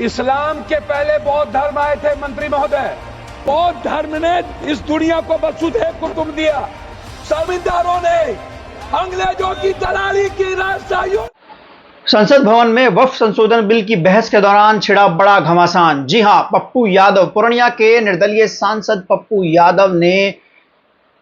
इस्लाम के पहले बौद्ध धर्म आए थे मंत्री महोदय। बौद्ध धर्म ने इस दुनिया को वसुधैव कुटुंब दिया। जमींदारों ने अंग्रेजों की दलाली की राजशाहियों। संसद भवन में वक्फ संशोधन बिल की बहस के दौरान छिड़ा बड़ा घमासान। जी हां, पप्पू यादव, पूर्णिया के निर्दलीय सांसद पप्पू यादव ने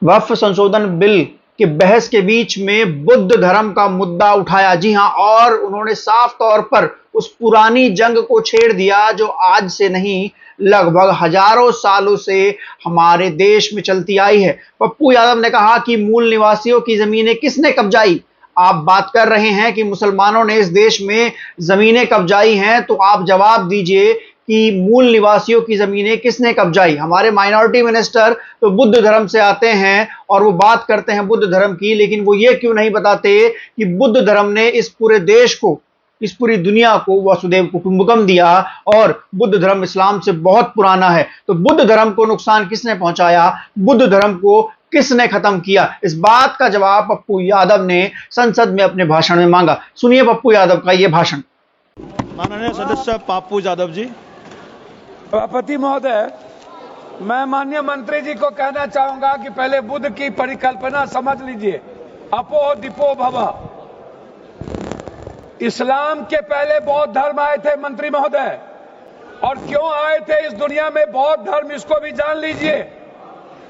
वक्फ संशोधन बिल की बहस के बीच में बुद्ध धर्म का मुद्दा उठाया। जी हां, और उन्होंने साफ तौर पर उस पुरानी जंग को छेड़ दिया जो आज से नहीं, लगभग हजारों सालों से हमारे देश में चलती आई है। पप्पू यादव ने कहा कि मूल निवासियों की जमीनें किसने कब्जाई? आप बात कर रहे हैं कि मुसलमानों ने इस देश में जमीनें कब्जाई हैं, तो आप जवाब दीजिए कि मूल निवासियों की जमीनें किसने कब्जाई? हमारे माइनॉरिटी मिनिस्टर तो बुद्ध धर्म से आते हैं और वो बात करते हैं बुद्ध धर्म की, लेकिन वो ये क्यों नहीं बताते कि बुद्ध धर्म ने इस पूरे देश को, इस पूरी दुनिया को वसुधैव कुटुंबकम दिया और बुद्ध धर्म इस्लाम से बहुत पुराना है। तो बुद्ध धर्म को नुकसान किसने पहुंचाया? बुद्ध धर्म को किसने खत्म किया? इस बात का जवाब पप्पू यादव ने संसद में अपने भाषण में मांगा। सुनिए पप्पू यादव का यह भाषण। माननीय सदस्य पप्पू यादव जी। सभापति महोदय, मैं माननीय मंत्री जी को कहना चाहूंगा कि पहले बुद्ध की परिकल्पना समझ लीजिए। अपो दिपो भव। इस्लाम के पहले बौद्ध धर्म आए थे मंत्री महोदय, और क्यों आए थे इस दुनिया में बौद्ध धर्म, इसको भी जान लीजिए।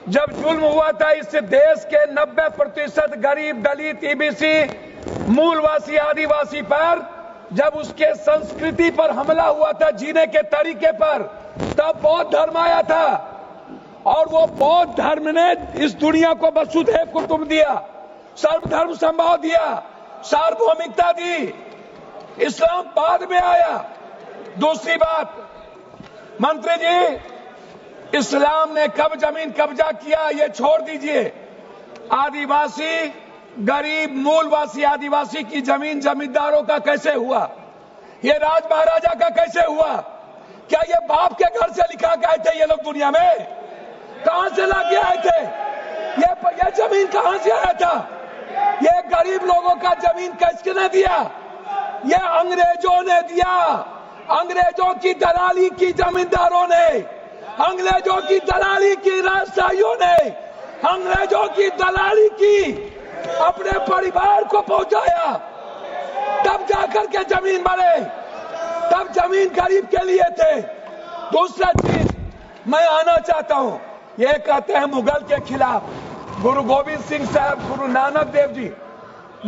जब जुल्म हुआ था इस देश के 90% गरीब, दलित, ईबीसी, मूलवासी, आदिवासी पर, जब उसके संस्कृति पर हमला हुआ था, जीने के तरीके पर, तब बौद्ध धर्म आया था। और वो बौद्ध धर्म ने इस दुनिया को वसुधैव कुटुंब दिया, सर्वधर्म समभाव दिया, सार्वभौमिकता दी। इस्लाम बाद में आया। दूसरी बात, मंत्री जी, इस्लाम ने कब जमीन कब्जा किया ये छोड़ दीजिए। आदिवासी, गरीब, मूलवासी आदिवासी की जमीन जमींदारों का कैसे हुआ? ये राज महाराजा का कैसे हुआ? क्या ये बाप के घर से लिखा के आए थे ये लोग दुनिया में? कहां से लाके आए थे? ये जमीन कहां से आया था? ये गरीब लोगों का जमीन किसने दिया? ये अंग्रेजों ने दिया। अंग्रेजों की दलाली की जमींदारों ने, अंग्रेजों की दलाली की राजशाहियों ने, अंग्रेजों की दलाली की अपने परिवार को पहुंचाया। तब जाकर के जमीन बने, तब जमीन गरीब के लिए थे। दूसरा चीज मैं आना चाहता हूं, ये कहते हैं मुगल के खिलाफ। गुरु गोविंद सिंह साहब, गुरु नानक देव जी,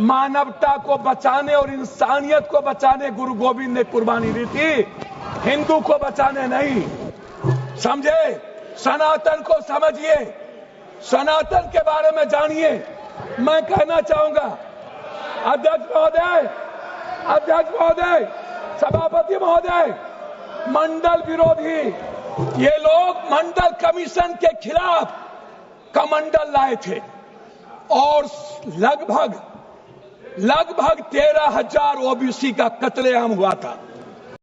मानवता को बचाने और इंसानियत को बचाने गुरु गोविंद ने कुर्बानी दी थी, हिंदू को बचाने नहीं। समझे? सनातन को समझिए, सनातन के बारे में जानिए। मैं कहना चाहूंगा, अध्यक्ष महोदय, सभापति महोदय, मंडल विरोधी ये लोग मंडल कमीशन के खिलाफ कमंडल लाए थे और लगभग 13,000 ओबीसी का कत्लेआम हुआ था।